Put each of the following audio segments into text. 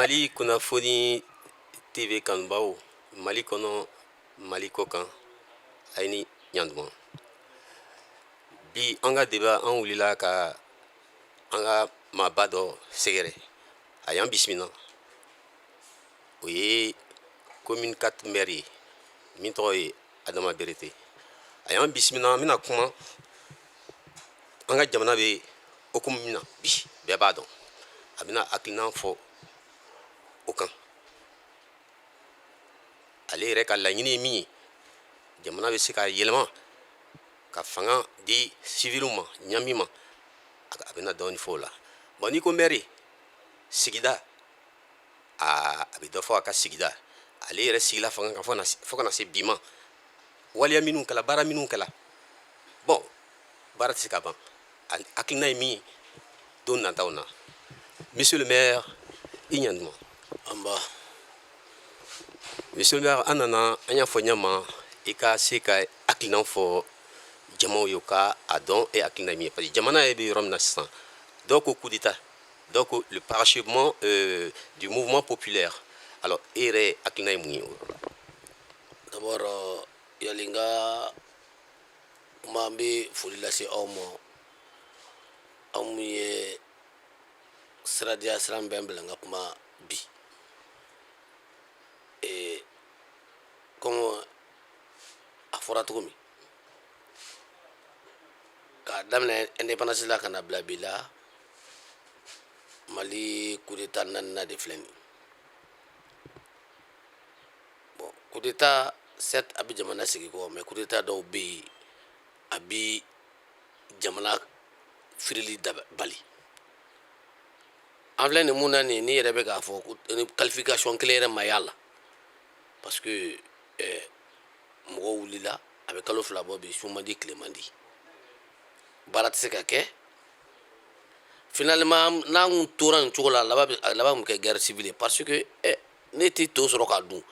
Mali kunnafoni TV kanubaw Mali kɔnɔ Mali kɔ kan a ye ni ɲanduman bi an ka débat an wulila ka an ka maaba dɔ sɛgɛrɛ a y'an bisimila o ye commune 4 maire ye min tɔgɔ ye Adama Berete a y'an bisimila an bɛna kuma an ka jamana bɛ hukumu min na bi bɛɛ b'a dɔn a bɛna hakilina fɔ o kan ale yɛrɛ ka laɲini ye min ye jamana bɛ se ka yɛlɛma ka fanga di civil ma ɲami ma a bɛna dɔɔni fɔ o la bon n'i ko maire sigida a bɛ dɔ fɔ a ka sigida ale yɛrɛ sigila fanga kan fo kana se bi ma waliya minnu kɛla baara minnu kɛla bon baara tɛ se ka ban hakilina ye min ye don nataw na monsieur le maire i ɲanduman an ba monsieur le maire an nana an y'a fɔ ɲɛma i ka se ka hakilina fɔ jamaw ye ka a dɔn e hakilina min ye parce que jamana yɛrɛ bɛ yɔrɔ min na sisan dɔw ko coup d'état dɔw ko le parachèvement du mouvement populaire alors e yɛrɛ hakilina ye mun ye o yɔrɔ la d'abord yali n ka kuma n bɛ foli lase aw ma aw min ye siradiya sira min bɛ n bila n ka kuma bi comme a fɔra cogo min k'a daminɛ indépendance la ka na bila bi la Mali coup d'état naaninan de filɛ nin ye bon coup d'état certes a bɛ jamana sigi kɔ mais coup d'état dɔw bɛ yen a bɛ jamana firili bali an filɛ nin mun na nin n'i yɛrɛ bɛ k'a fɔ ko ni qualification kelen yɛrɛ ma y'a la parce que mɔgɔw wulila a bɛ kalo fila bɔ bi su man di tile man di baara tɛ se ka kɛ finalement n'an kun tora nin cogo la a laban bɛ kɛ guerre civile ye parce que ne tɛ to sɔrɔ k'a dun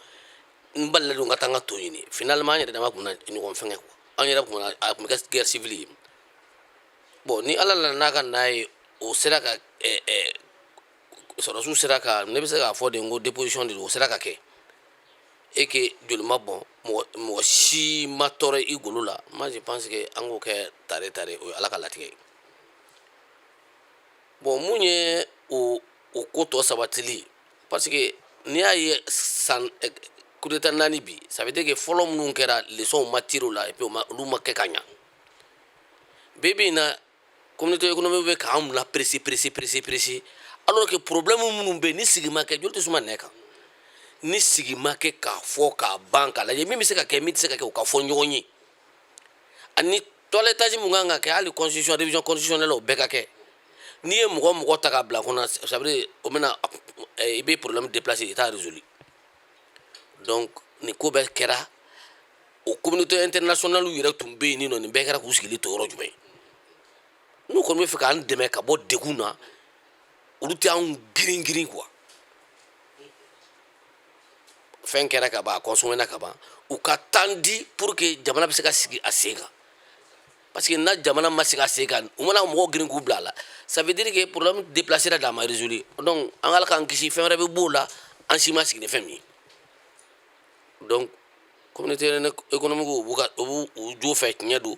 n balila don ka taa n ka to ɲini finalement an yɛrɛ dama kun na ɲɔgɔn fɛngɛ quoi an yɛrɛ kun a kun bɛ kɛ guerre civile ye bon ni ala nana n'a ka na ye o sera ka sɔrɔsiw sera ka ne bɛ se k'a fɔ de n ko déposition de don o sera ka kɛ et que joli ma bɔn mɔgɔ si ma tɔɔrɔ i golo la moi je pense que an k'o kɛ tare tare o ye ala ka latigɛ ye bon mun ye o ko tɔ sabatili parce que n'i y'a ye san coup d'état naani bi ça veut dire que fɔlɔ minnu kɛra leçon ma tiré o la et puis olu ma kɛ ka ɲa bi bi in na communauté économique bɛ k'an la pressé alors que problème minnu bɛ yen ni sigi ma kɛ joli tɛ suma nɛ kan ni sigi ma kɛ k'a fɔ k'a ban k'a lajɛ min bɛ se ka kɛ min tɛ se ka kɛ o ka fɔ ɲɔgɔn ye ani toilettage mun kan ka kɛ hali constitution révision constitutionnelle o bɛɛ ka kɛ n'i ye mɔgɔ mɔgɔ ta k'a bila kɔnɔ ça veut dire o bɛna i bɛ problème déplacer i t'a résolu donc nin ko bɛɛ kɛra o communauté internationale yɛrɛ tun bɛ yen nin nɔ nin bɛɛ kɛra k'u sigili to yɔrɔ jumɛn n'u kɔni bɛ fɛ k'an dɛmɛ ka bɔ degun na olu tɛ anw girin quoi fɛn kɛra ka ban a consommé na ka ban u ka temps di pour que jamana bɛ se ka sigi a sen kan parce que na jamana ma sigi a sen kan u mana mɔgɔw girin k'u bila a la ça veut dire que problème déplacé la d'a ma résolu donc an ala k'an kisi fɛn wɛrɛ bɛ b'o la an si ma sigi ni fɛn min ye donc communauté économique u b'u jo fɛ tiɲɛ don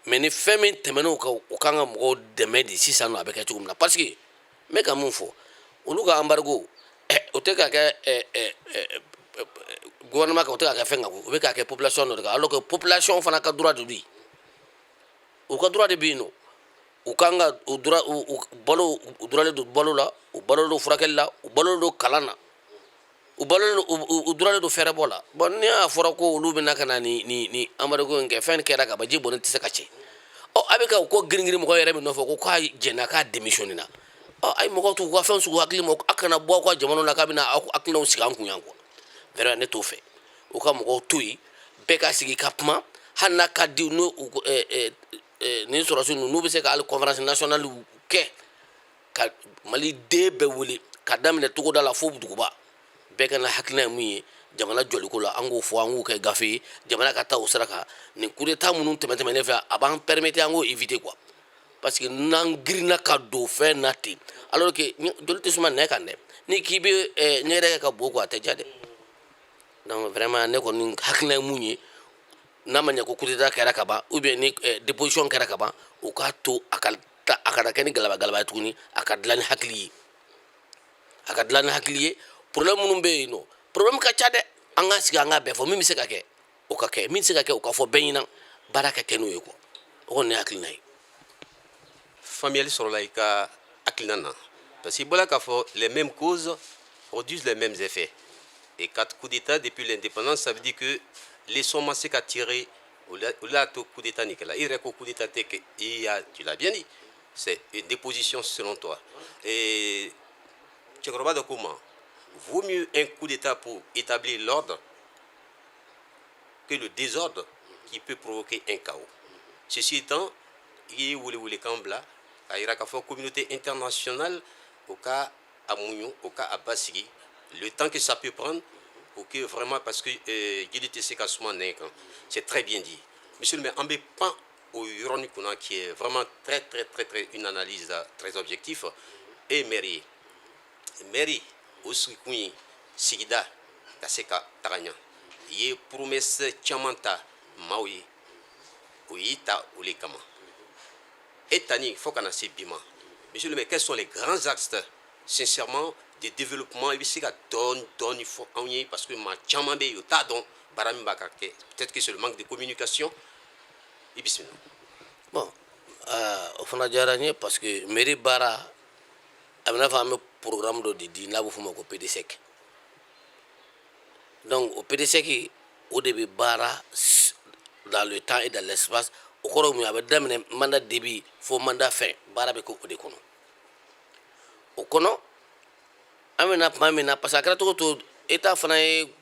mais ni fɛn min tɛmɛn'o kan u kan ka mɔgɔw dɛmɛ de sisan nɔ a bɛ kɛ cogo min na parce que n bɛ ka mun fɔ olu ka embargo o tɛ ka kɛ gouvernement kan o tɛ ka kɛ fɛn kan o bɛ ka kɛ population dɔ de kan alors que population fana ka droit de bɛ yen u ka droit de bɛ yen nɔ u kan ka u droit don balo la u balo don furakɛli la u balo don kalan na u droit don fɛɛrɛbɔ la bon ni y'a fɔra ko olu bɛ na ka na ni embargo in kɛ fɛn kɛra ka ban ji bɔnni tɛ se ka cɛ a bɛ ka o ko girin mɔgɔ yɛrɛ min nɔfɛ ko k'a jɛnna k'a démissionné na a ye mɔgɔw t'u ka fɛn sugu hakili ma a kana bɔ aw ka jamana la k'a bɛna aw hakilinaw sigi an kun yan quoi vraiment ne t'o fɛ u ka mɔgɔw to yen bɛɛ ka sigi ka kuma hali n'a ka di ni sɔrɔsi ninnu n'u bɛ se ka hali conférence nationale kɛ ka maliden bɛɛ wele ka daminɛ togoda la fo duguba bɛɛ ka na hakilina ye mun ye jamana jɔliko la an k'o fɔ an k'o kɛ gafe ye jamana ka taa o sira kan nin coup d'état minnu tɛmɛnen fɛ a b'an permettre an k'o éviter quoi parce que n'an girinna ka don fɛn na ten alors que joli tɛ suma nɛ kan dɛ ni k'i bɛ ne yɛrɛ ka bon quoi a tɛ ja dɛ. Donc vraiment ne kɔni hakilina ye mun ye n'a ma ɲɛ ko coup d'état kɛra ka ban ou bien ni déposition kɛra ka ban o k'a to a kana kɛ ni galaba galaba ye tuguni a ka dilan ni hakili ye a ka dilan ni hakili ye problème minnu bɛ yen nɔ problème ka ca dɛ an ka sigi an ka bɛɛ fɔ min bɛ se ka kɛ o ka kɛ min tɛ se ka kɛ o ka fɔ bɛɛ ɲɛna baara ka kɛ n'o ye quoi o kɔni ne hakilina ye. Faamuyali sɔrɔla i ka hakilina na parce que i bɔra k'a fɔ les mêmes causes produisent les mêmes effets. Et 4 coups d'État depuis l'indépendance, ça veut dire que les sommes ma se ka tirer au coup d'État Nicolas. Il y a coup d'État, tu l'as bien dit, c'est une déposition selon toi. Et tu crois de comment vaut mieux un coup d'État pour établir l'ordre que le désordre qui peut provoquer un chaos. Ceci étant, il y a les Kambla, il y a la communauté internationale au cas à Mounion, au cas à Bassigi. Le temps que ça peut prendre pour que vraiment, parce que c'est très bien dit. Monsieur le maire, on ne peut pas au ironique qui est vraiment très une analyse très objective et mairie aussi kui sigida kaseka taranya ye promesse chamanta maui uita ulikama et tani faut qu'on a ces bima. Monsieur le maire, quels sont les grands axes sincèrement de développement il il faut parce que ma chamambe yota donc barami bakake peut-être que c'est le manque de communication ibisino bon au fond jaranye parce que mairie bara amna fami programme de di na bu fuma ko PDSEC donc au PDSEC au début bara dans le temps et dans l'espace au koro mu abe damne mandat début fo mandat fin bara be ko de kono o kono amena pamena parce que to état fana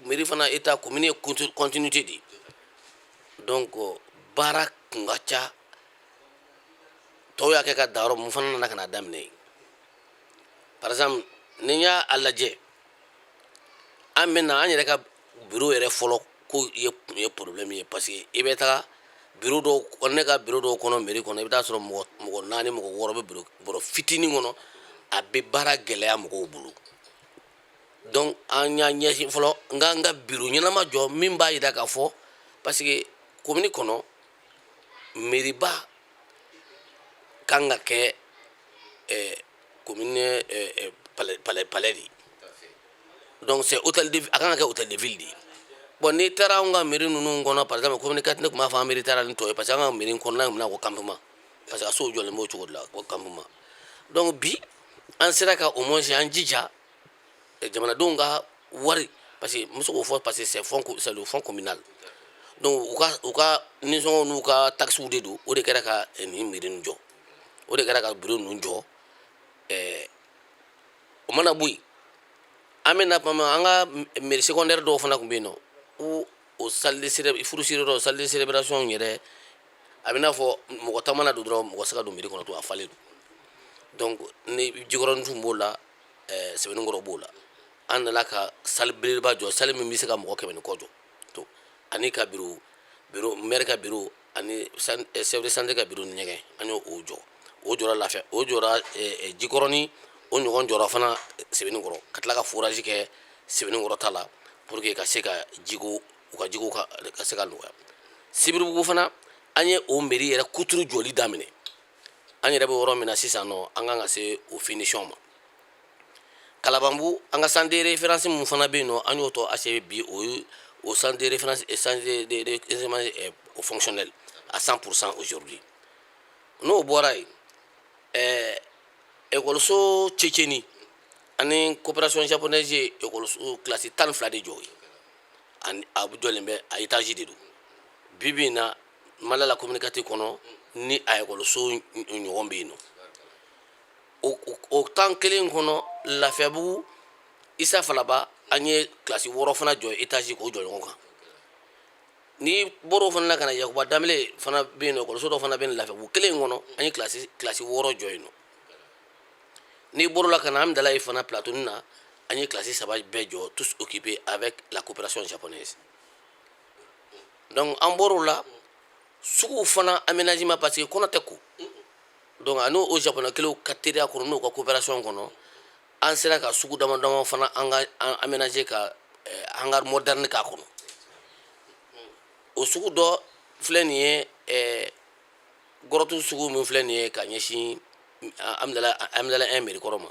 mairie fana état commune continuité di donc bara ngacha to ya ke ka daro mu fana na kana damne par exemple ninya alaje amena anyere ka bureau yɛrɛ fɔlɔ ko ye problème ye parce que i bɛ taga bureau dɔ ne ka bureau dɔ kɔnɔ mairie kɔnɔ i bɛ taa sɔrɔ mɔgɔ 4 mɔgɔ 6 bɛ bureau fitinin kɔnɔ a bɛ baara gɛlɛya mɔgɔw bolo donc an y'a ɲɛsin fɔlɔ n ka bureau ɲɛnama jɔ min b'a yira k'a fɔ parce que commune kɔnɔ mairie ba kan ka kɛ commune palais de donc c'est hôtel de a kan ka kɛ hôtel de ville de bon ni taara an ka mairie ninnu kɔnɔ par exemple commune 4 ne tun b'a fɔ an mairie taara ni tɔ ye parce que an ka mairie kɔnɔna in bɛna ko campement parce que a sow jɔlen b'o cogo de la ko campement donc bi an sera ka au moins an jija jamanadenw ka wari parce que n bɛ se k'o fɔ parce que c'est le fonds communal donc u ka nisɔngɔw n'u ka taxes de don o de kɛra ka nin mairie ninnu jɔ o de kɛra ka bureau ninnu jɔ o mana bɔ yen an bɛna pama an ka mairie secondaire dɔw fana tun bɛ yen nɔ o salle de furusiri dɔ salle de célébration yɛrɛ a bɛ n'a fɔ mɔgɔ ta mana don dɔrɔn mɔgɔ se ka don mairie kɔnɔ to a falen don donc ni jikɔrɔni tun b'o la sɛbɛnnikɔrɔ b'o la an nana ka salle belebeleba jɔ salle min bɛ se ka mɔgɔ 100 kɔ jɔ to ani ka bureau maire ka bureau ani chef de santé ka bureau ni ɲɛgɛn an y'o jɔ o jɔra lafiya o jɔra jikɔrɔni o ɲɔgɔn jɔra fana sɛbɛnnikɔrɔ ka tila ka forage kɛ sɛbɛnnikɔrɔ ta la pour que ka se ka jiko u ka jiko ka se ka nɔgɔya Sibiribugu fana an ye o mairie yɛrɛ kuturu jɔli daminɛ an yɛrɛ bɛ yɔrɔ min na sisan nɔ an kan ka se o finition ma Kalabanbu an ka centre de référence mun fana bɛ yen nɔ an y'o tɔ achevé bi o ye au centre de référence et centre de fonctionnel à 100% aujourd'hui n'o bɔra yen école Tchétchénie ani coopération japonaise ye école classe 12 de jɔ ani a jɔlen bɛ a étage de don bi bi in na Malala communicatif kɔnɔ ni a école ɲɔgɔn bɛ yen nɔ o temps kelen kɔnɔ Lafiyabugu Isa Falaba an ye classe 6 fana jɔ étage k'o jɔ ɲɔgɔn kan ni bɔr'o fana na ka na Yakuba Danbele fana bɛ yen nɔ école dɔ fana bɛ yen Lafiyabugu kelen kɔnɔ an ye classe 6 jɔ yen nɔ ni bɔr'o la ka na an dala ye fana plateau na an ye classe 3 bɛɛ jɔ tous occupés avec la coopération japonaise donc an bɔr'o la suguw fana aménagement parce que kɔnɔ tɛ ko donc ani o japonais kelenw ka teriya kɔnɔ n'o ka coopération kɔnɔ an sera ka sugu dama dama fana an ka aménager ka hangar moderne k'a kɔnɔ o sugu dɔ filɛ nin ye gɔrɔtu sugu min filɛ nin ye ka ɲɛsin amidala 1 mairie kɔrɔ ma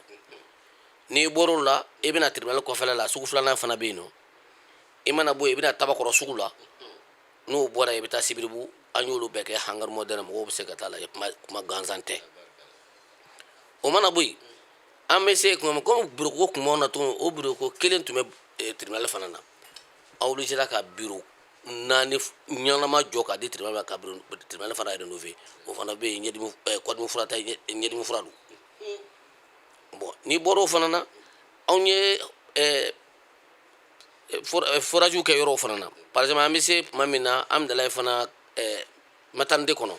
n'i bɔr'o la i bɛna tribunal kɔfɛla la sugu filanan fana bɛ yen nɔ i mana bɔ yen i bɛna tabakɔrɔ sugu la n'o bɔra yen i bɛ taa sibiribu an y'olu bɛɛ kɛ hangar moderne mɔgɔw bɛ se ka taa lajɛ kuma gansan tɛ o mana bɔ yen an bɛ se kuma komi bureau kun b'anw na tuguni o bureau kelen tun bɛ tribunal fana na aw obligera ka bureau 4 ɲanama jɔ k'a di tribunal ma ka tribunal fana rénover o fana bɛ yen kɔdimi fura ta ɲɛdimi fura don bon n'i bɔra o fana na anw ye forage kɛ yɔrɔw fana na par exemple an bɛ se tuma min na amidala ye fana maternité kɔnɔ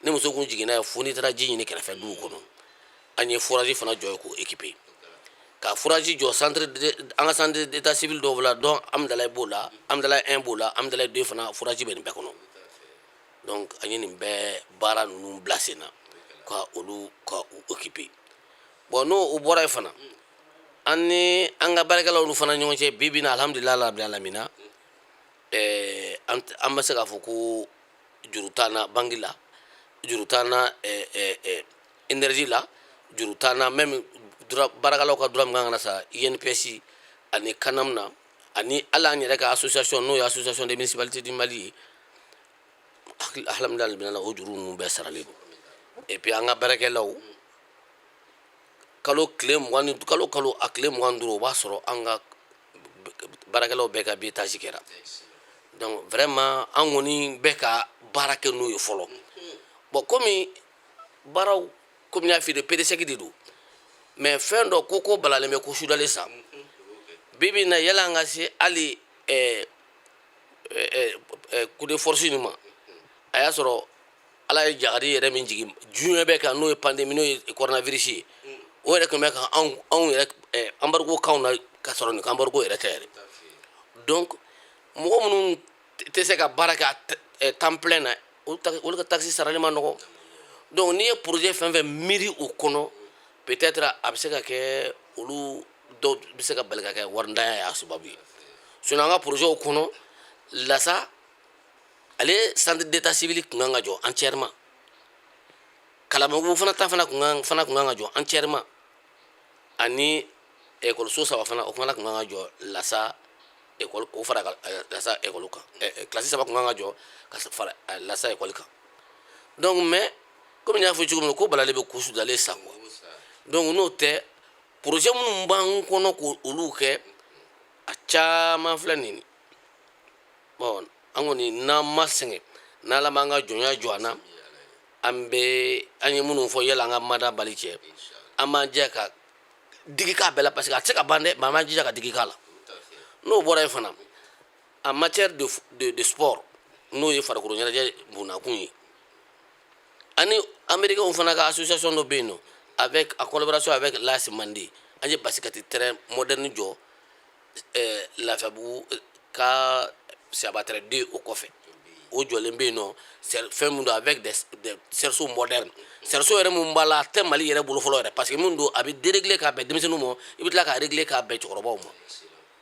ni muso kun jiginna ye fo n'i taara ji ɲini kɛrɛfɛ duw kɔnɔ an ye forage fana jɔ ye k'o équiper ka forage jɔ an ka centre d'état civil dɔw la dɔn amidala b'o la amidala 1 b'o la amidala 2 fana forage bɛ nin bɛɛ kɔnɔ donc an ye nin bɛɛ baara ninnu bila sen na ka olu ka u équiper bon n'o bɔra yen fana an ni an ka baarakɛlaw fana ni ɲɔgɔn cɛ bi bi in na alhamdulilayi rabbil alamina an bɛ se k'a fɔ ko juru t'an na banque la juru t'an na énergie la juru t'an na même baarakɛlaw ka droit min kan ka na sa INPS ani kanam na ani hali an yɛrɛ ka association n'o ye association des municipalités du Mali ye alhamdulilayi rabbil alamina o juru ninnu bɛɛ saralen don et puis an ka baarakɛlaw kalo a tile 25 o b'a sɔrɔ an ka baarakɛlaw bɛɛ ka biétage kɛra donc vraiment an kɔni bɛ ka baara kɛ n'o ye fɔlɔ bon komi baaraw komi n y'a f'i ye PDC de don mais fɛn dɔ ko balalen bɛ ko sudalen sa bibi in na yala an ka se hali coup de force nin ma a y'a sɔrɔ ala ye jagari yɛrɛ min jigin diɲɛ bɛɛ kan n'o ye pandémie n'o ye coronavirus ye o yɛrɛ tun bɛ ka anw yɛrɛ embargo k'anw na ka sɔrɔ nin embargo yɛrɛ tɛ yɛrɛ donc mɔgɔ minnu tɛ se ka baara kɛ temps plein na olu ka taxe sarali ma nɔgɔ donc n'i ye projet fɛn fɛn miiri o kɔnɔ peut-être a bɛ se ka kɛ olu dɔw bɛ se ka bali ka kɛ waridanya y'a sababu ye sinon an ka projet kɔnɔ lasa ale centre d'état civil kun kan ka jɔ entièrement kalabanbugu fana ta fana kun kan ka jɔ entièrement ani ekɔliso 3 fana o fana kun kan ka jɔ lasa école o fara lasa école kan classe 3 kun kan ka jɔ ka fara lasa école kan donc mais comme n y'a fɔ cogo min na ko balalen bɛ kusu dalen sa quoi donc n'o tɛ projet minnu b'an kɔnɔ k'olu kɛ a caman filɛ nin bon an kɔni n'an ma sɛgɛn n'ala m'an ka jɔnya jɔ an na an ye minnu fɔ yala an ka mada bali cɛ an b'an jɛ ka digi k'a bɛɛ la parce que a tɛ se ka ban dɛ mais an b'an jija ka digi k'a la n'o bɔra yen fana en matière de sport n'o ye farikolo ɲɛnajɛ bonnakun ye ani américains fana ka association dɔ bɛ yen nɔ avec en collaboration avec l'AS Mandé an ye basikɛti terrain moderne jɔ Lafiyabugu ka Siyaba tɛrɛ 2 o kɔfɛ o jɔlen bɛ yen nɔ fɛn min don avec des cerceaux modernes cerceau yɛrɛ min b'a la a tɛ Mali yɛrɛ bolo fɔlɔ yɛrɛ parce que min don a bɛ dérégler k'a bɛn denmisɛnninw ma i bɛ tila k'a régler k'a bɛn cɛkɔrɔbaw ma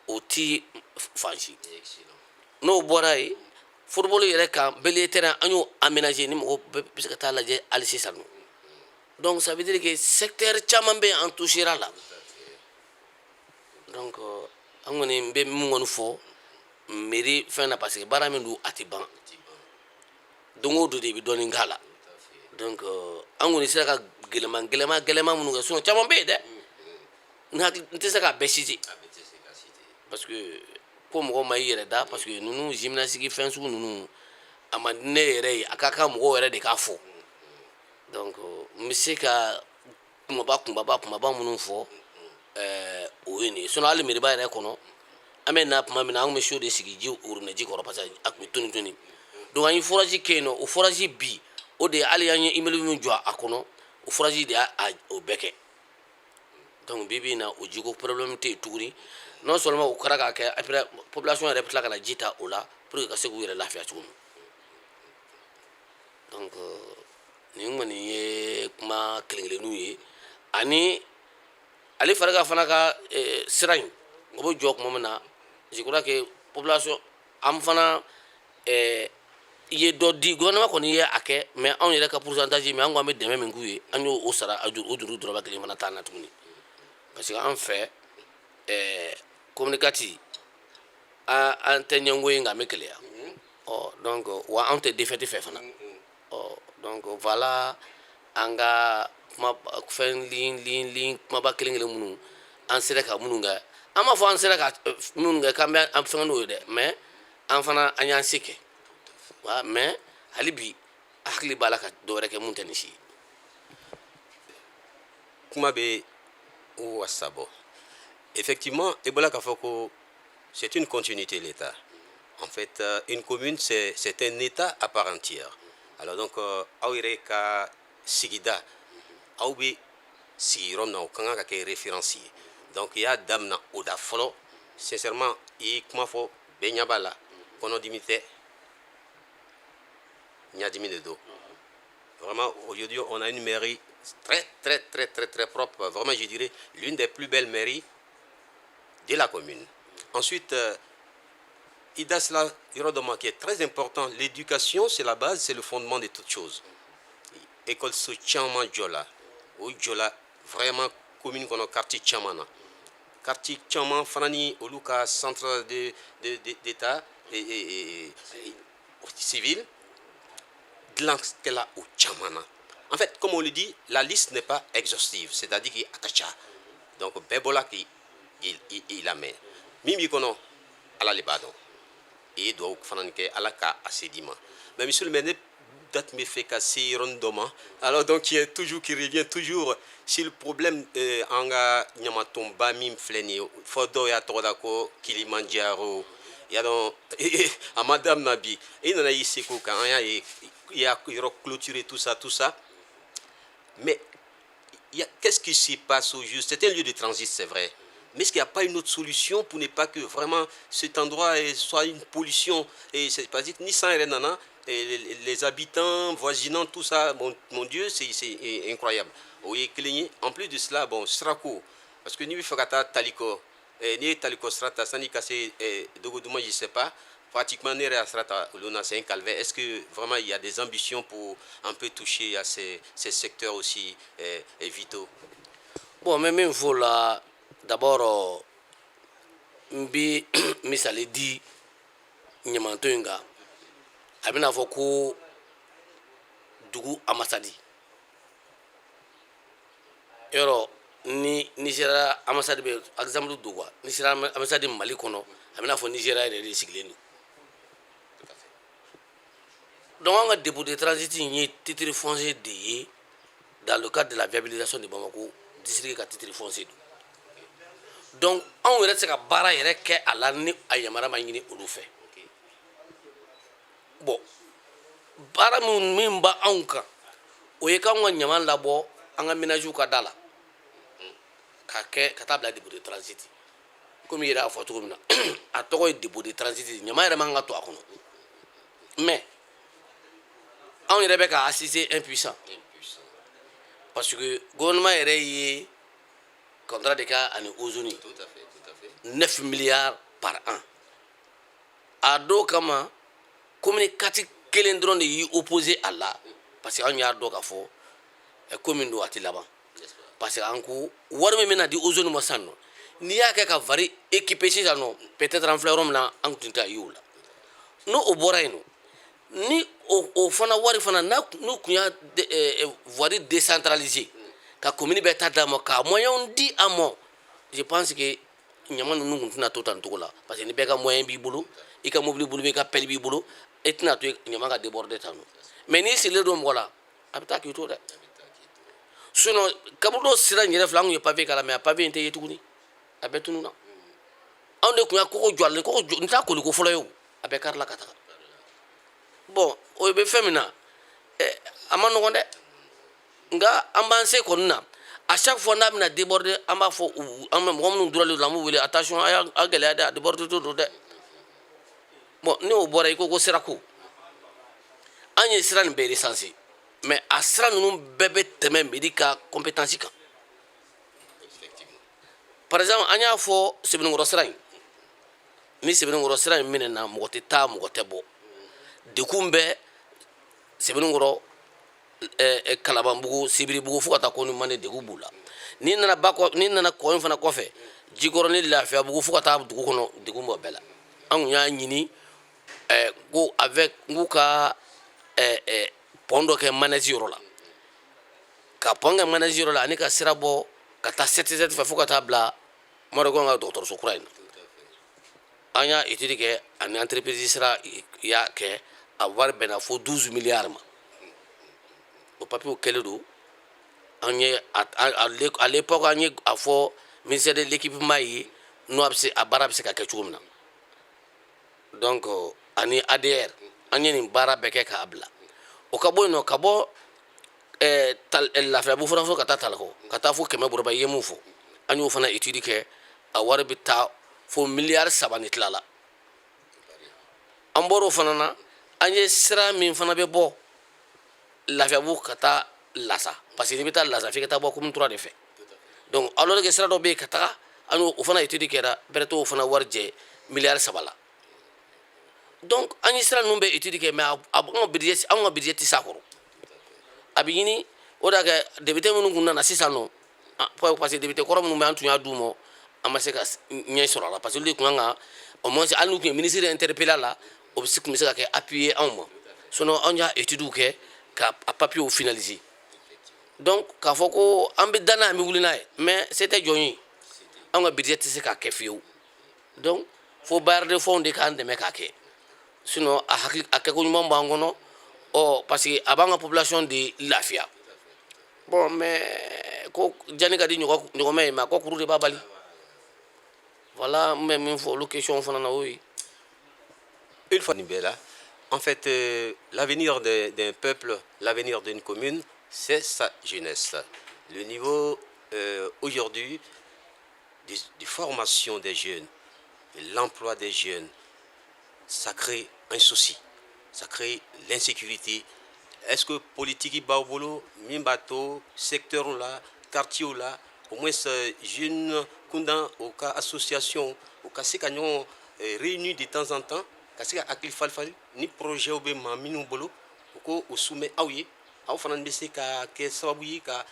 o ti fan si n'o bɔra yen football yɛrɛ kan bele terrain an y'o aménager ni mɔgɔw bɛ se ka taa lajɛ hali sisan nɔ donc ça veut dire que secteur caman bɛ yen an toucher la donc an kɔni bɛ min kɔni fɔ mairie fɛn na parce que baara min don a tɛ ban don o don de i bɛ dɔɔnin k'a la donc an kɔni sera ka gɛlɛma minnu kɛ sinon caman bɛ yen dɛ n tɛ se k'a bɛɛ citer parce que ko mɔgɔ ma i yɛrɛ da parce que ninnu gymnastique fɛn sugu ninnu a man di ne yɛrɛ ye a ka kan mɔgɔw yɛrɛ de k'a fɔ donc n bɛ se ka kumaba minnu fɔ o ye nin ye sinon hali mairie yɛrɛ kɔnɔ an bɛ na tuma min na an tun bɛ so de sigi urunɛji kɔrɔ parce que a tun bɛ toni donc an ye forage kɛ yen nɔ o forage bi o de ye hali an ye immeuble min jɔ a kɔnɔ o forage de y'a o bɛɛ kɛ donc bi bi in na o jiko problème tɛ yen tuguni non seulement o kɛra k'a kɛ après population yɛrɛ bɛ tila ka na ji ta o la pour que ka se k'u yɛrɛ lafiya cogo min donc nin kɔni ye kuma kelen-kelenninw ye ani ale fara ka fana ka sira in o bɛ jɔ kuma min na je crois que population an fana i ye dɔ di gouvernement kɔni ye a kɛ mais anw yɛrɛ ka pourcentage mais an ko an bɛ dɛmɛ min k'u ye an y'o sara o juru dɔrɔmɛ kelen fana t'an na tuguni parce que an fɛ communicati an tɛ ɲɛngo ye nka an bɛ keleya donc wa anw tɛ défaite fɛ fana donc voilà an ka kuma fɛn lin kumaba kelen kelen minnu an sera ka minnu kɛ an m'a fɔ an sera ka minnu kɛ k'an bɛ an fɛn n'o ye dɛ mais an fana an y'an se kɛ mais hali bi hakili b'a la ka dɔwɛrɛ kɛ mun tɛ nin si ye. Kuma bɛ wasa bɔ. Effectivement, Ebola Kafoko, c'est une continuité de l'État. En fait, une commune, c'est un État à part entière. Alors donc, Aouireka Sigida, Aoubi Sigiron na Okanga qui est référencié. Donc, il y a Damna Oda Folo, sincèrement, il Kumafo Benyabala, Kono Dimite, Nyadimi de Do. Vraiment, aujourd'hui, on a une mairie très propre. Vraiment, je dirais, l'une des plus belles mairies de la commune. Ensuite, Idasla Hirodoma, qui est très important. L'éducation, c'est la base, c'est le fondement de toutes choses. École Soutiama Djola. Oui, Djola, vraiment, commune qu'on a quartier Tchamana. Quartier Tchaman, Fanani, Oluka, centre d'État et civil. Glanstela ou Tchamana. En fait, comme on le dit, la liste n'est pas exhaustive, c'est-à-dire qu'il y a Akacha. Donc, Bebola qui il amène. Mimi kono ala lebadon. Et doit fananke ala ka asedima. Mais monsieur le maire, date me fait casser rondement. Alors donc qui revient toujours sur le problème anga nyamatomba mim fleni fodo ya todako Kilimanjaro. Ya donc à madame Nabi. Il n'en a ici qu'aucun il y a clôturé tout ça. Mais qu'est-ce qui s'y passe au juste? C'est un lieu de transit, c'est vrai. Mais est-ce qu'il n'y a pas une autre solution pour ne pas que vraiment cet endroit soit une pollution? Et c'est pas dit que ni sans Renana, les habitants, voisinants, tout ça, mon Dieu, c'est incroyable. En plus de cela, bon, Srako, parce que ni Fakata Taliko, ni Taliko Strata, Sani Kassé, Dogodouma, je ne sais pas, pratiquement Nere Strata, c'est un calvaire. Est-ce que vraiment il y a des ambitions pour un peu toucher à ces secteurs aussi vitaux? Bon, même il faut là. D'abord, mbi misali di nyamanto nga abina fɔ ko dugu amasadi yɔrɔ ni Nigeria amasadi bɛ exemple do quoi ni sera amasadi Mali kɔnɔ abina fɔ Nigeria yɛrɛ de sigilen do donc an ka dépôt de transit ye titre foncier de ye dans le cadre de la viabilisation de Bamako district ka titre foncier do. Donc on yɛrɛ se ka baara yɛrɛ kɛ a la ni a yamara ma ɲini olu fɛ bon baara min ba anw kan o ye k'anw ka ɲama labɔ an ka ménages ka da la ka taa bila dépôt de transit komi yɛrɛ y'a fɔ cogo min na a tɔgɔ ye dépôt de transit ɲama yɛrɛ man ka to a kɔnɔ mais anw yɛrɛ bɛ ka assister impuissant parce que gouvernement yɛrɛ ye contrat de cas ani Ozoni. Tout à fait. 9 milliards par an. A do kama commune kati kelen dron de yi opposé à la parce que an y'a do ka fɔ commune do ati laban parce que an ko wari min bɛna di Ozoni ma san nɔ n'i y'a kɛ ka vari équipé sisan nɔ peut-être an filɛ yɔrɔ min na an tun tɛ y'o la n'o o bɔra yen nɔ ni o fana wari fana n'u kun y'a voirie décentralisée ka commune bɛ ta d'a ma ka moyen di a ma je pense que ɲama ninnu kun tɛna to tan togo la parce que ni bɛɛ ka moyen b'i bolo i ka mobili bolo i ka pelle b'i bolo e tɛna to ɲama ka déborder tan nɔ mais n'i sigilen don mɔgɔ la a bɛ taa k'i to dɛ sinon kaburu sira in yɛrɛ filɛ an kun ye papier k'a la mais a papier in tɛ ye tuguni a bɛɛ tununna anw de kun y'a kɔgɔ jɔlen kɔgɔ n t'a koliko fɔlɔ ye o a bɛɛ karila ka taga bon o bɛ fɛn min na a ma nɔgɔn dɛ nga an b'an se kɔni na à chaque fois n'a bɛna déborder an b'a fɔ an bɛ mɔgɔ minnu duralen don an b'u wele attention a y'a gɛlɛya dɛ a déborder to don dɛ bon ni o bɔra i ko sirako an ye sira nin bɛɛ recensé mais a sira ninnu bɛɛ bɛ tɛmɛ mairie ka compétence kan par exemple an y'a fɔ Sɛbɛnnikɔrɔ sira in ni Sɛbɛnnikɔrɔ sira in minɛna mɔgɔ tɛ taa mɔgɔ tɛ bɔ dekun bɛ Sɛbɛnnikɔrɔ Kalabanbugu Sibiribugu fo ka taa ko ni Mande dekun b'u la ni nana kɔ in fana kɔfɛ Jikɔrɔ ni Lafiyabugu fo ka taa dugu kɔnɔ dekun b'o bɛɛ la an kun y'a ɲini ko avec ngu ka pont dɔ kɛ manège yɔrɔ la ka pont kɛ manège yɔrɔ la ani ka sira bɔ ka taa CTZ fɛ fo ka taa bila Maroc ka dɔgɔtɔrɔso kura in na an y'a étude kɛ ani entreprise sera y'a kɛ a wari bɛnna fo 12 milliards ma o papier kɛlen don an ye à l'époque an ye a fɔ ministère de l'équipement ye n'o bɛ se a baara bɛ se ka kɛ cogo min na donc ani ADR an ye nin baara bɛɛ kɛ k'a bila o ka bɔ yen nɔ ka bɔ Lafiyabugu fana fo ka taa Talakɔ ka taa fo Kɛmɛbɔrɔba i ye mun fɔ an y'o fana étude kɛ a wari bɛ taa fo miliyari 3 ni tila la an bɔr'o fana na an ye sira min fana bɛ bɔ Lafiyabugu ka taa Lassa parce que n'i bɛ taa Lassa f'i ka taa bɔ commune 3 de fɛ donc alors que sira dɔ bɛ yen ka taga an y'o fana étude kɛra bɛrɛ t'o fana wari jɛ miliyari 3 la donc an ye sira ninnu bɛɛ étude kɛ mais anw ka budget tɛ s'a kɔrɔ a bɛ ɲini o de y'a kɛ député minnu kun nana sisan nɔ parce que député kɔrɔ minnu bɛ an tun y'a d'u ma an ma se ka ɲɛ sɔrɔ a la parce que olu de kun kan ka au moins hali n'u tun ye ministre interpellé a la o tun bɛ se ka kɛ appuyé anw ma sinon anw y'a étude kɛ ka papier finaliser donc k'a fɔ ko an bɛ da n'a ye an bɛ wuli n'a ye mais se tɛ jɔn ye anw ka budget tɛ se k'a kɛ fiyewu donc fo bailleur de fonds de k'an dɛmɛ k'a kɛ sinon a kɛko ɲuman b'an kɔnɔ parce que a b'an ka population de lafiya bon mais ko jani ka di ɲɔgɔmɛ ye mais a ko kuru de b'a bali voilà n bɛ min fɔ olu question fana na o ye. Une fois là, en fait, l'avenir d'un peuple, l'avenir d'une commune, c'est sa jeunesse. Le niveau aujourd'hui de formation des jeunes, l'emploi des jeunes, ça crée un souci, ça crée l'insécurité. Est-ce que politique baobolo, mimbato, secteur là, quartier là, au moins ces jeunes kundan au cas association, au cas c'est qu'on réunis de temps en temps, kasi ka akili falifali ni projet o be ma minnu bolo ko o soumet aw ye aw fana bɛ se ka kɛ sababu ye ka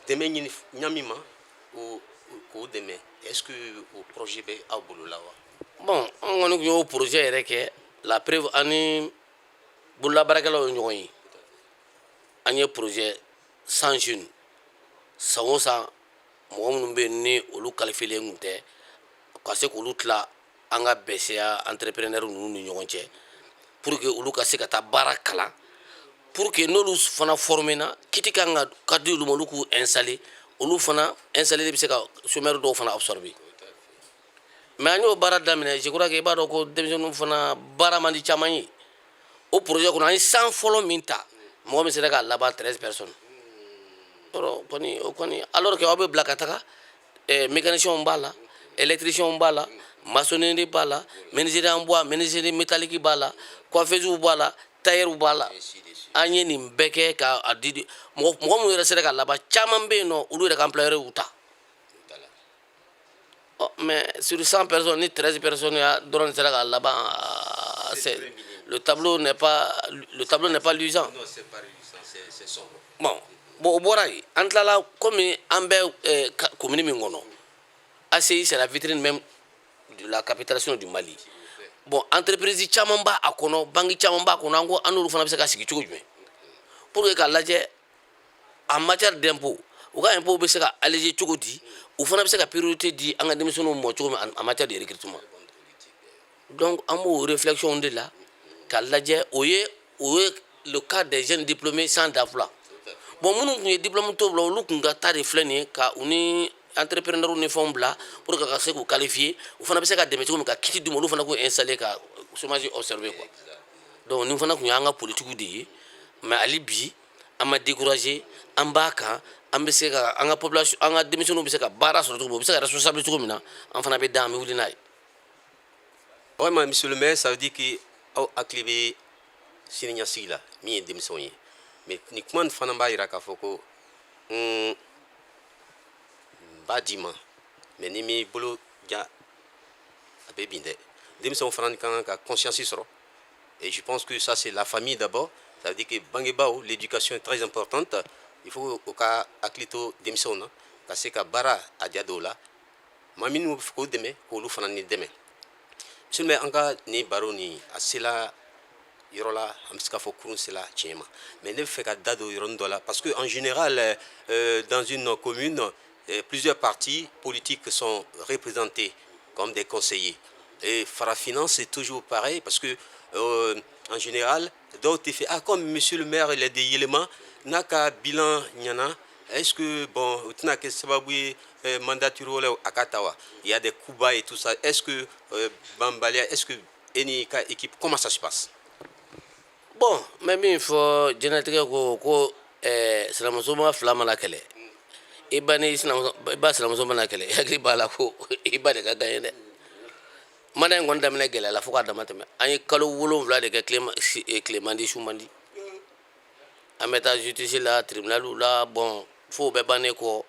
dɛmɛ ɲini ɲami ma k'o dɛmɛ est-ce que o projet bɛ aw bolo la wa. bon an kɔni tun y'o projet yɛrɛ kɛ la preuve ani bololabaarakɛlaw ye ɲɔgɔn ye an ye projet 100 jeunes san o san mɔgɔ minnu bɛ yen ni olu qualifiés tun tɛ ka se k'olu tila an ka BCA entrepreneur ninnu ni ɲɔgɔn cɛ pour que olu ka se ka taa baara kalan pour que n'olu fana formé na kiti kan ka di olu ma olu k'u installer olu fana installer bɛ se ka chômeur dɔw fana absorber mais an y'o baara daminɛ je crois que i b'a dɔn ko denmisɛnninw fana baara man di caman ye o projet kɔnɔ an ye san fɔlɔ min ta mɔgɔ min sera k'a laban 13 personnes o kɔni alors que aw bɛ bila ka taga mécanicien b'a la électricien b'a la maçonnerie b'a la menuiserie en bois menuiserie métallique b'a la coiffeuse b'a la tailleur b'a la an ye nin bɛɛ kɛ k'a di mɔgɔ minnu yɛrɛ sera ka laban caman bɛ yen nɔ olu yɛrɛ ka employeur y'u ta mais sur 100 personnes ni 13 personnes dɔrɔn sera ka laban le tableau n'est pas luisant. Non, c'est pas luisant, c'est sombre. Bon o bɔra yen an tilala komi an bɛ commune min kɔnɔ ACI c'est la vitrine même de la capitalisation du Mali. Bon, entreprise caman b'a kɔnɔ banque caman b'a kɔnɔ an ko an n'olu fana bɛ se ka sigi cogo jumɛn pour que k'a lajɛ en matière d'impôt u ka impôt bɛ se ka alléger cogo di u fana bɛ se ka priorité di an ka denmisɛnninw ma cogo min en matière de recrutement donc an b'o réflexion de la k'a lajɛ o ye le cas des jeunes diplômés sans emploi bon minnu tun ye diplôme t'o bila olu tun ka taa de filɛ nin ye ka u ni entrepreneur ni fɛnw bila pour que ka se k'u qualifier u fana bɛ se ka dɛmɛ cogo min ka kiti d'u ma olu fana k'u installer ka chômage observer quoi donc nin fana tun y'an ka politique de ye mais hali bi an ma décourager an b'a kan an bɛ se ka an ka population an ka denmisɛnninw bɛ se ka baara sɔrɔ cogo min u bɛ se ka responsable cogo min na an fana bɛ da an bɛ wuli n'a ye. Vraiment, monsieur le maire, ça veut dire que aw hakili bɛ sini ɲɛsigi la min ye denmisɛnw ye mais nin kuma nin fana b'a jira k'a fɔ ko n b'a d'i ma mais ni mi bolo ja abe binde denmisɛnw fana kan ka conscience sɔrɔ. Et je pense que ça c'est la famille d'abord. Ça veut dire que bangebao l'éducation est très importante. Il faut au cas aklito denmisɛnw na ka se ka baara a diya dɔw la maa minnu bɛ fɛ k'o dɛmɛ k'olu fana ni dɛmɛ. Monsieur le maire, an ka ni baro ni a sela yɔrɔ la an bɛ se k'a fɔ kurun sela tiɲɛ ma, mais ne bɛ fɛ ka da don yɔrɔnin dɔ la parce que en général dans une commune plusieurs partis politiques sont représentés comme des conseillers. Et Farafina, c'est toujours pareil parce que en général, d'autres fait comme monsieur le maire, il a des éléments, n'a qu'un bilan, est-ce que, bon, mandature Akatawa, il y a des coups bas et tout ça, est-ce que Bambalia, est-ce que Enika équipe, comment ça se passe? Bon, même il faut génétique ko sinamusoma flama la kele. Ibani sinamusoma na kele. Yakli bala ko ibade ka gagné. Mana ngon damene gele la fuka damateme. Ani kalo wolonvla de Clémandi Choumandi. Ameta justice la tribunal la bon fo be bané ko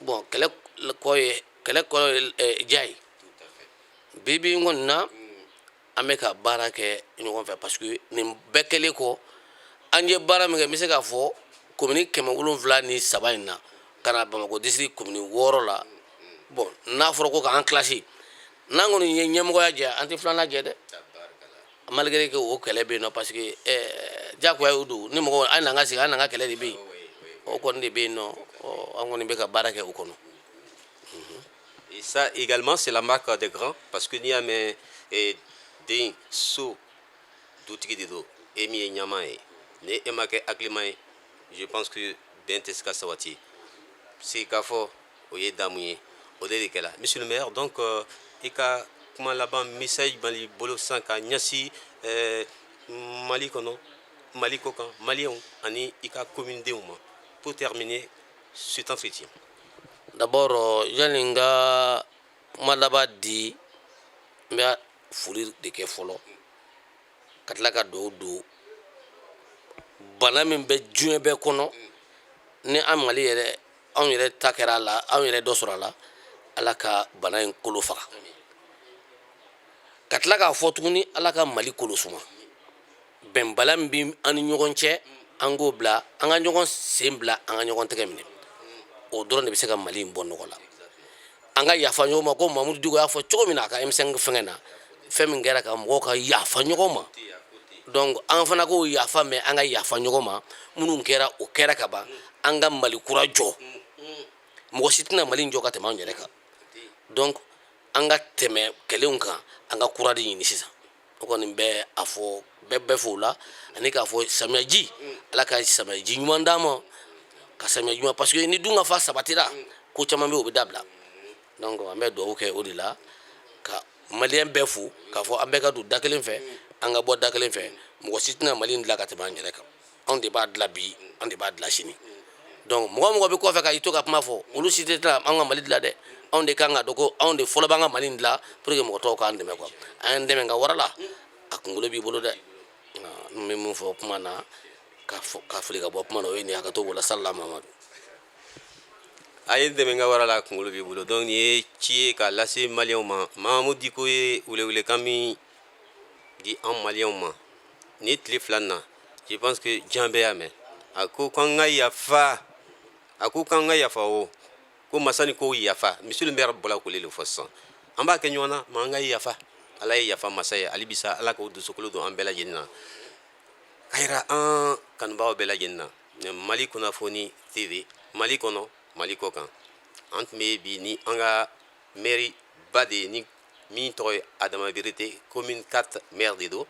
bon kele ko jay. Bibi ngon na ameka barake ñogon fait parce que ni bekele ko anje bara mi se ka fo commune keme wolonvla ni sabayna kana Bamako district commune woro la bon na foro ko ka en classe nango ni ñemgo ya ja anti flana je de malgré que o kele be no parce que jako ya udu ni mo ay nanga si nanga kele de be o kon de be no angoni be ka barake o kono. Et ça également c'est la marque des grands parce que ni a mais des so d'outils de dos et mi nyamae ne emake aklimae je pense que benteska sawati c'est kafo oye damuye odeli kala monsieur le maire donc ika kuma laban message bali bolo sanka nyasi mali kono mali kokan malion ani ika commune de uma pour terminer cet entretien. D'abord janinga malaba di mba furi de ke folo katla ka do bana min be juin be kono ni amali yere on yere takera la on yere do sura la ala ka bana en kolo faga katla ka fotuni ala ka mali kolo suma ben bala bi an ñogon cɛ an go bla an ga ñogon sembla an ga ñogon tege mine o doron de be se ka mali bon no la an ga yafa ñoma ko Mamadou Digo ya fo cogo mina ka M5 fengena femi ngera ka mo ka yafa ñogoma donc an fana ko yafa me an ga yafa ñogoma munun kera o kera ka ba an ga mali kura jo mo sitina mali njo ka tema ñere ka donc an ga teme kelun kan an ga kura di ni sisa ko ni be afo be fo la ani ka fo samaji ala ka samaji ñumandama ka samaji parce que ni dunga fa sabatira ko chama be obidabla donc ambe do ke odila ka malien be fu ka fo ambe ka du dakelen fe anga bo dakelen fe mo sitina malien la ka teba ngere ka on de ba de la bi on de ba de la chini donc mo be ko fe ka ito ka ma fo ulu siteta anga mali de la de on de kanga doko on de folo banga mali de la pour que mo to ka ande me ko ande me nga warala akungulo bi bolo de mi mu fo kuma na ka fuli ka bo kuma no ni aka to bola sallama mamadu aye deme nga warala kungolo bi bulo donc ni ci ka lase malien ma Mamadou Diko ye wule kami di en malien ma ni tliflana je pense que jambe ame ako kanga yafa o ko masani ko yafa monsieur le maire bola ko le fossa amba ke nyona manga yafa ala yafa masaya alibisa ala ko do sokolo do ambela jenna kaira an kanba bela jenna mali kuna foni tv mali kono mali kokan ant me bi ni anga mairie bade ni mi toy adama vérité commune 4 maire de do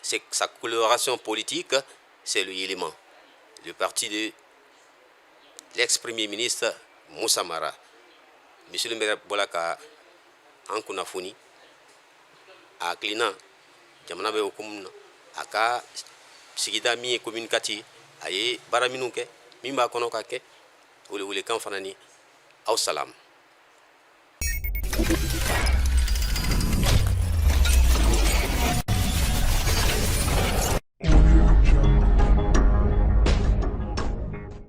c'est sa coloration politique c'est le élément le parti de l'ex-premier ministre Moussa Mara monsieur le maire bolaka an kuna foni a klina jamana be okumna aka sigida mi commune 4 aye bara minuke mi ba kono ka ke wule kan fanani aw salam